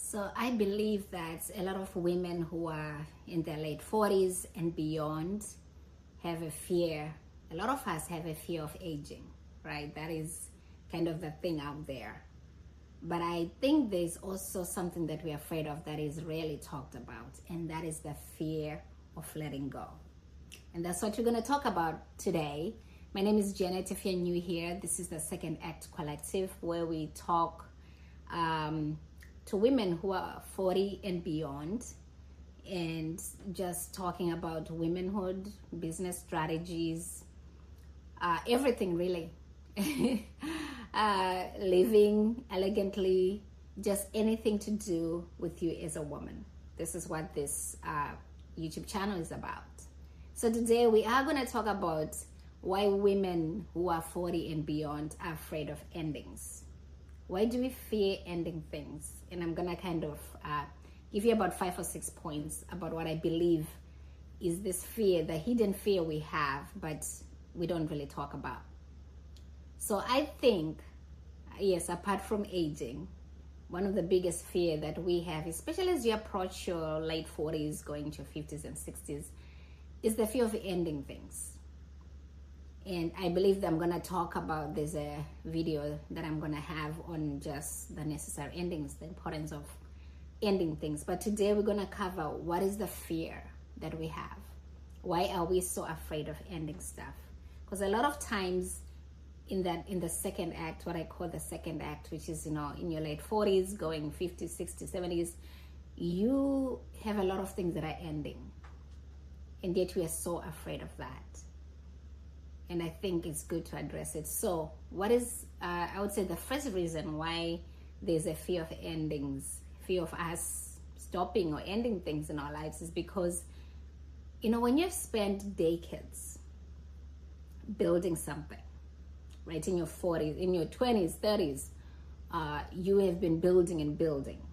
So I believe that a lot of women who are in their late 40s and beyond have a fear. A lot of us have a fear of aging, right? That is kind of the thing out there. But I think there's also something that we're afraid of that is rarely talked about, and that is the fear of letting go. And that's what we're going to talk about today. My name is Janet. If you're new here, this is the Second Act Collective, where we talk to women who are 40 and beyond, and just talking about womanhood, business strategies, everything really. Living elegantly, just anything to do with you as a woman. This is what this YouTube channel is about. So today we are going to talk about why women who are 40 and beyond are afraid of endings. Why do we fear ending things? And I'm going to kind of give you about 5 or 6 points about what I believe is this fear, the hidden fear we have, but we don't really talk about. So I think, yes, apart from aging, one of the biggest fear that we have, especially as you approach your late 40s, going to 50s and 60s, is the fear of ending things. And I believe that I'm going to talk about, there's a video that I'm going to have on just the necessary endings, the importance of ending things. But today we're going to cover what is the fear that we have. Why are we so afraid of ending stuff? Because a lot of times in the second act, what I call the second act, which is, in your late 40s, going 50s, 60s, 70s, you have a lot of things that are ending. And yet we are so afraid of that. And I think it's good to address it. So what is, I would say the first reason why there's a fear of endings, fear of us stopping or ending things in our lives, is because, when you've spent decades building something, right, in your 40s, in your 20s, 30s, you have been building and building.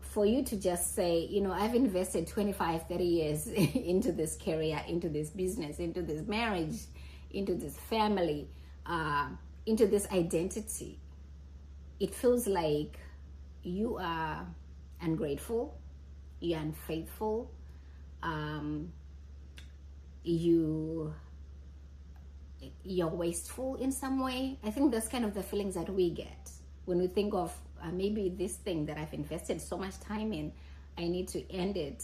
For you to just say, I've invested 25, 30 years into this career, into this business, into this marriage, into this family, into this identity, it feels like you are ungrateful, you're unfaithful, you're wasteful in some way. I think that's kind of the feelings that we get when we think of maybe this thing that I've invested so much time in, I need to end it,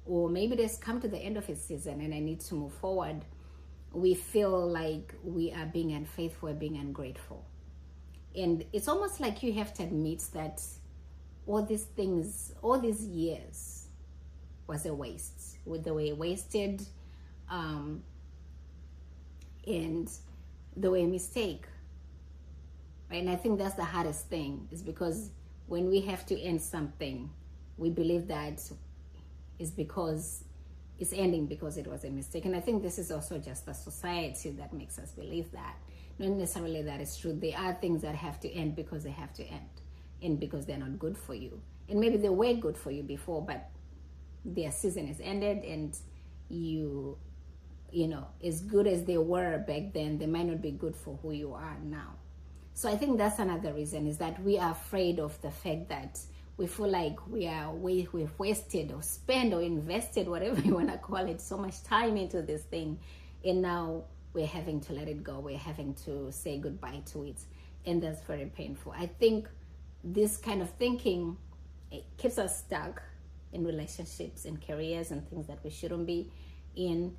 or maybe it's come to the end of its season and I need to move forward. We feel like we are being unfaithful, being ungrateful. And it's almost like you have to admit that all these things, all these years was a waste. With the way wasted, and the way mistake. Right? And I think that's the hardest thing, is because when we have to end something, we believe that it's because it's ending because it was a mistake. And I think this is also just the society that makes us believe that. Not necessarily that it's true. There are things that have to end because they have to end, and because they're not good for you. And maybe they were good for you before, but their season is ended, and as good as they were back then, they might not be good for who you are now. So I think that's another reason, is that we are afraid of the fact that we feel like we've wasted or spent or invested, whatever you want to call it, so much time into this thing, and now we're having to let it go. We're having to say goodbye to it, and that's very painful. I think this kind of thinking, it keeps us stuck in relationships and careers and things that we shouldn't be in.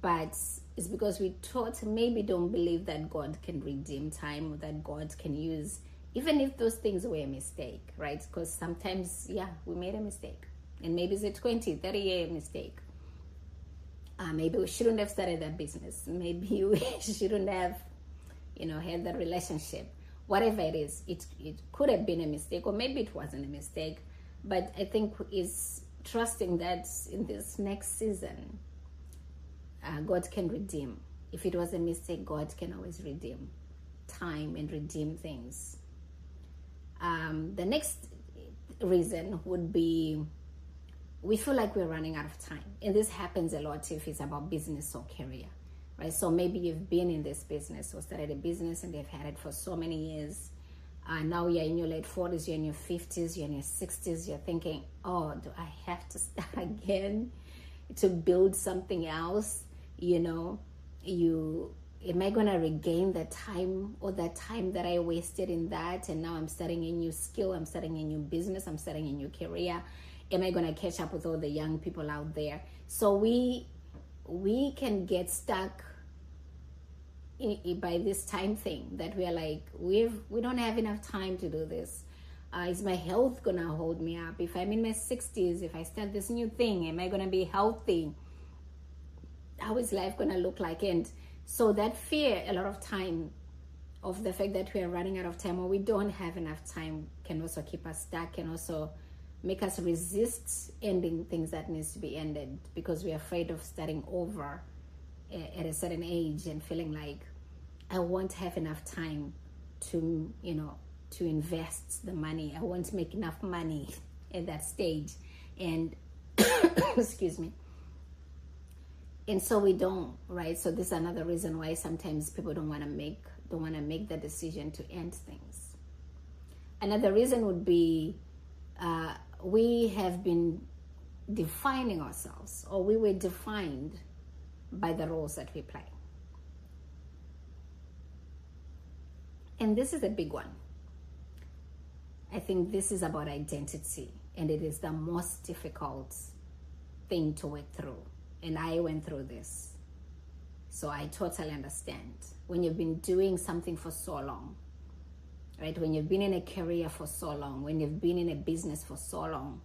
But it's because we maybe don't believe that God can redeem time, or that God can use, even if those things were a mistake, right? Because sometimes, we made a mistake, and maybe it's a 20, 30-year mistake. Maybe we shouldn't have started that business. Maybe we shouldn't have, had that relationship. Whatever it is, it could have been a mistake, or maybe it wasn't a mistake. But I think is trusting that in this next season, God can redeem. If it was a mistake, God can always redeem time and redeem things. The next reason would be we feel like we're running out of time. And this happens a lot if it's about business or career, right? So maybe you've been in this business or started a business and they've had it for so many years. Now you're in your late 40s, you're in your 50s, you're in your 60s, you're thinking, oh, do I have to start again to build something else? Am I going to regain the time or that time that I wasted in that? And now I'm starting a new skill, I'm starting a new business, I'm starting a new career. Am I going to catch up with all the young people out there? So we can get stuck by this time thing that we are like, we don't have enough time to do this. Is my health going to hold me up? If I'm in my 60s, if I start this new thing, am I going to be healthy? How is life going to look like? And so that fear, a lot of time, of the fact that we are running out of time or we don't have enough time, can also keep us stuck, can also make us resist ending things that needs to be ended, because we're afraid of starting over at a certain age and feeling like I won't have enough time to invest the money. I won't make enough money at that stage. And excuse me. And so we don't, right? So this is another reason why sometimes people don't want to make the decision to end things. Another reason would be we have been defining ourselves, or we were defined by the roles that we play. And this is a big one. I think this is about identity, and it is the most difficult thing to work through. And I went through this, so I totally understand. When you've been doing something for so long, right? When you've been in a career for so long, when you've been in a business for so long,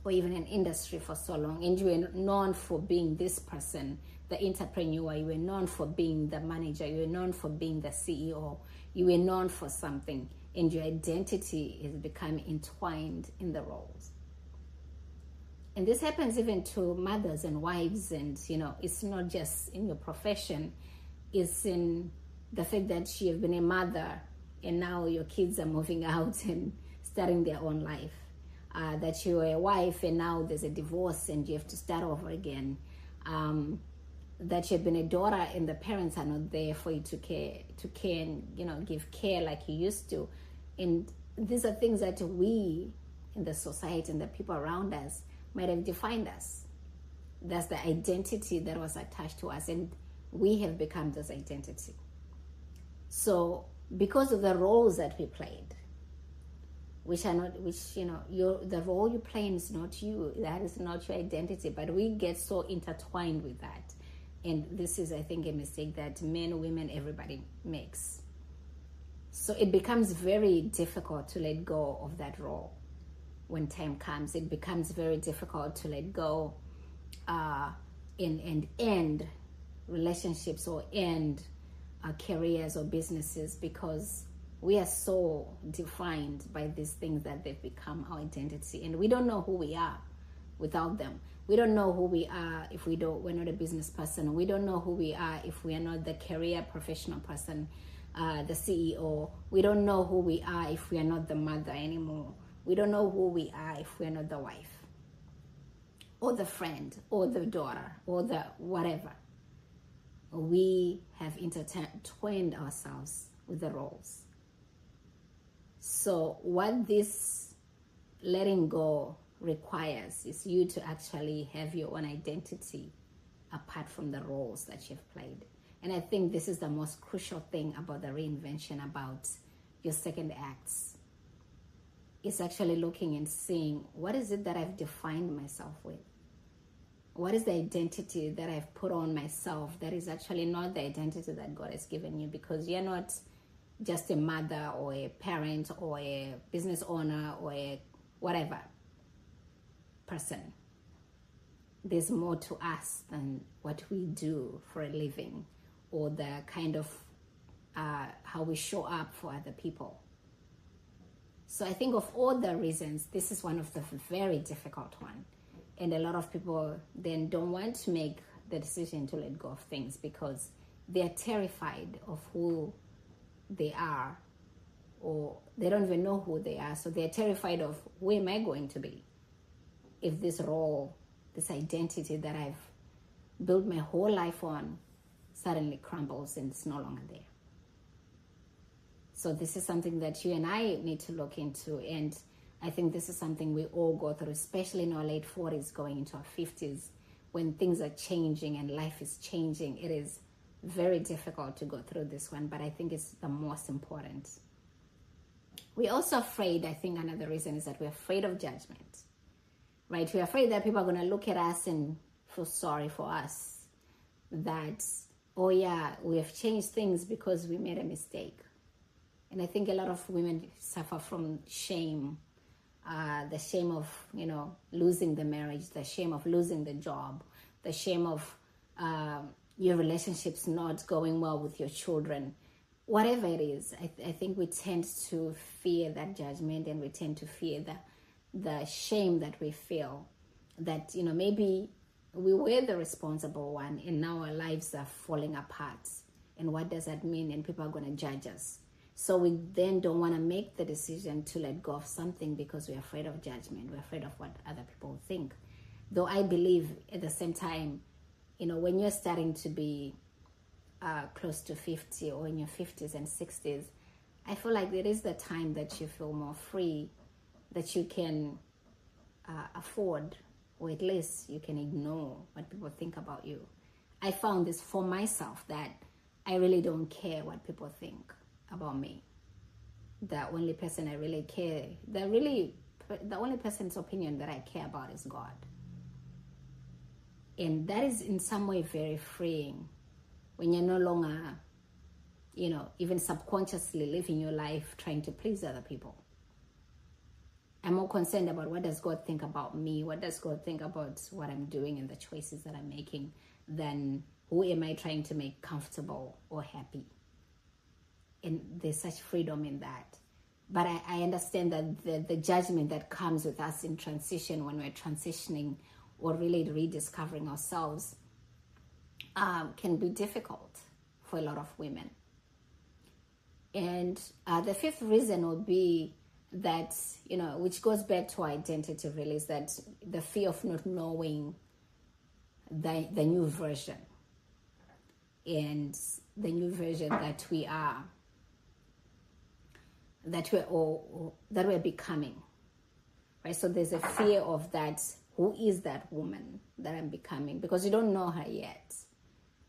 or even an industry for so long, and you were known for being this person, the entrepreneur, you were known for being the manager, you were known for being the CEO, you were known for something, and your identity is becoming entwined in the roles. And this happens even to mothers and wives, and it's not just in your profession, it's in the fact that you have been a mother and now your kids are moving out and starting their own life. That you're a wife and now there's a divorce and you have to start over again. That you've been a daughter and the parents are not there for you to care and give care like you used to. And these are things that we in the society and the people around us might have defined us. That's the identity that was attached to us, and we have become this identity. So because of the roles that we played, the role you play is not you, that is not your identity, but we get so intertwined with that. And this is, I think, a mistake that men, women, everybody makes. So it becomes very difficult to let go of that role. When time comes, it becomes very difficult to let go and end relationships or end careers or businesses, because we are so defined by these things that they've become our identity, and we don't know who we are without them. We don't know who we are if we're not a business person. We don't know who we are if we are not the career professional person, the CEO. We don't know who we are if we are not the mother anymore. We don't know who we are if we're not the wife, or the friend, or the daughter, or the whatever. We have intertwined ourselves with the roles. So what this letting go requires is you to actually have your own identity apart from the roles that you've played. And I think this is the most crucial thing about the reinvention, about your second acts. It's actually looking and seeing, what is it that I've defined myself with? What is the identity that I've put on myself that is actually not the identity that God has given you? Because you're not just a mother or a parent or a business owner or a whatever person. There's more to us than what we do for a living, or the kind of how we show up for other people. So I think of all the reasons, this is one of the very difficult one. And a lot of people then don't want to make the decision to let go of things because they're terrified of who they are, or they don't even know who they are. So they're terrified of, who am I going to be if this role, this identity that I've built my whole life on suddenly crumbles and it's no longer there. So this is something that you and I need to look into. And I think this is something we all go through, especially in our late 40s, going into our 50s, when things are changing and life is changing. It is very difficult to go through this one, but I think it's the most important. We're also afraid, I think another reason is that we're afraid of judgment, right? We're afraid that people are going to look at us and feel sorry for us. That, oh yeah, we have changed things because we made a mistake. And I think a lot of women suffer from shame, the shame of, losing the marriage, the shame of losing the job, the shame of your relationships not going well with your children. Whatever it is, I think we tend to fear that judgment, and we tend to fear the shame that we feel that, maybe we were the responsible one and now our lives are falling apart. And what does that mean? And people are going to judge us. So we then don't want to make the decision to let go of something because we're afraid of judgment. We're afraid of what other people think. Though I believe at the same time, when you're starting to be close to 50 or in your 50s and 60s, I feel like it is the time that you feel more free, that you can afford, or at least you can ignore what people think about you. I found this for myself, that I really don't care what people think about me. The only person I really care, the only person's opinion that I care about is God. And that is in some way very freeing, when you're no longer, even subconsciously living your life trying to please other people. I'm more concerned about what does God think about me, what does God think about what I'm doing and the choices that I'm making, than who am I trying to make comfortable or happy. And there's such freedom in that. But I understand that the judgment that comes with us in transition, when we're transitioning or really rediscovering ourselves, can be difficult for a lot of women. And the fifth reason would be that, which goes back to identity really, is that the fear of not knowing the new version, and the new version that we are, that we're becoming, right? So there's a fear of that. Who is that woman that I'm becoming? Because you don't know her yet.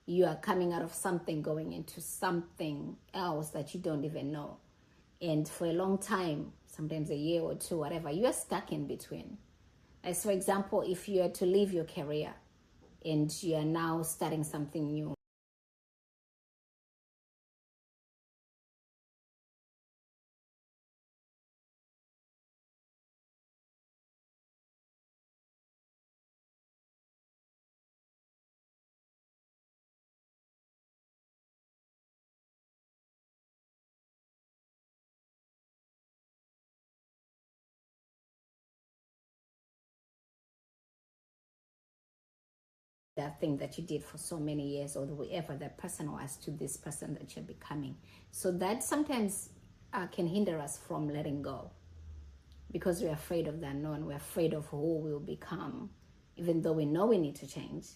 You are coming out of something, going into something else that you don't even know. And for a long time, sometimes a year or two, whatever, you are stuck in between. As for example, if you are to leave your career and you are now starting something new, that thing that you did for so many years, or whoever that person was, to this person that you're becoming. So that sometimes can hinder us from letting go, because we're afraid of the unknown. We're afraid of who we'll become. Even though we know we need to change,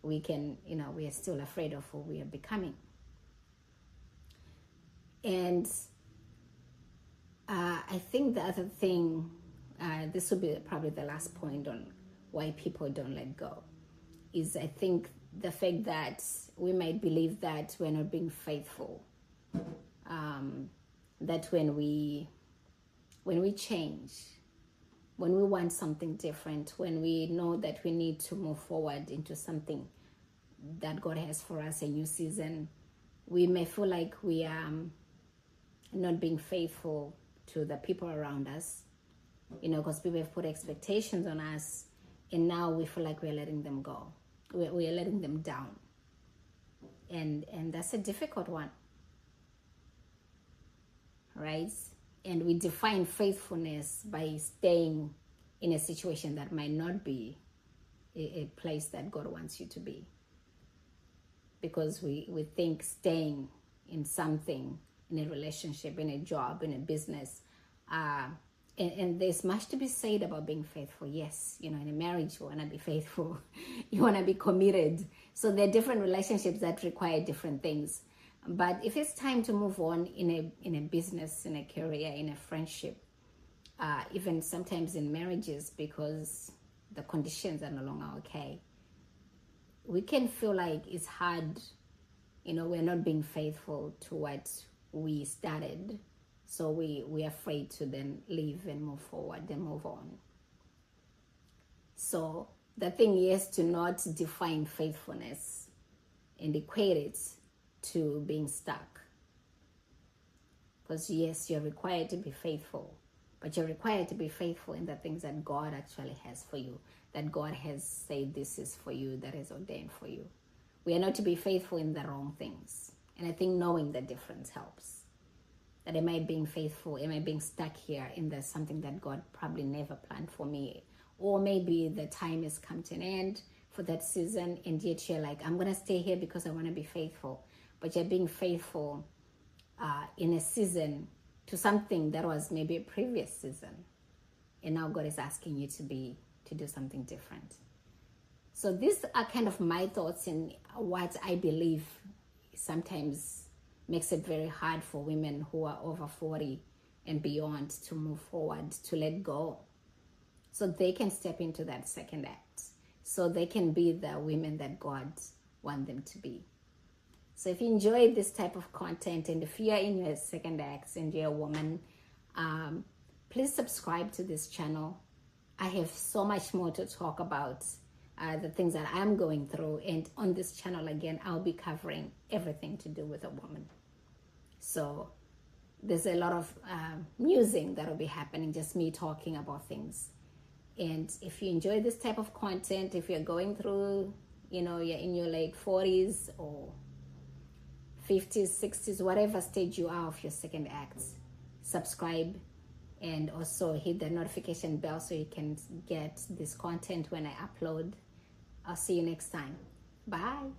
we are still afraid of who we are becoming. And I think the other thing, this will be probably the last point on why people don't let go, is I think the fact that we might believe that we're not being faithful, that when we change, when we want something different, when we know that we need to move forward into something that God has for us, a new season, we may feel like we are not being faithful to the people around us, because people have put expectations on us, and now we feel like we're letting them go. We are letting them down. And that's a difficult one, right? And we define faithfulness by staying in a situation that might not be a place that God wants you to be. Because we think staying in something, in a relationship, in a job, in a business, and there's much to be said about being faithful. Yes, in a marriage, you want to be faithful. You want to be committed. So there are different relationships that require different things. But if it's time to move on in a business, in a career, in a friendship, even sometimes in marriages, because the conditions are no longer okay, we can feel like it's hard, we're not being faithful to what we started. So we're afraid to then leave and move forward and move on. So the thing is to not define faithfulness and equate it to being stuck. Because yes, you're required to be faithful, but you're required to be faithful in the things that God actually has for you, that God has said this is for you, that is ordained for you. We are not to be faithful in the wrong things. And I think knowing the difference helps. That am I being faithful? Am I being stuck here in there's something that God probably never planned for me? Or maybe the time has come to an end for that season, and yet you're like, I'm going to stay here because I want to be faithful. But you're being faithful in a season to something that was maybe a previous season. And now God is asking you to do something different. So these are kind of my thoughts in what I believe sometimes makes it very hard for women who are over 40 and beyond to move forward, to let go, so they can step into that second act, so they can be the women that God wants them to be. So if you enjoy this type of content, and if you're in your second act and you're a woman, please subscribe to this channel. I have so much more to talk about, the things that I'm going through. And on this channel, again, I'll be covering everything to do with a woman. So there's a lot of musing that will be happening, just me talking about things. And if you enjoy this type of content, if you're going through, you're in your late 40s or 50s, 60s, whatever stage you are of your second act, subscribe and also hit the notification bell so you can get this content when I upload. I'll see you next time. Bye.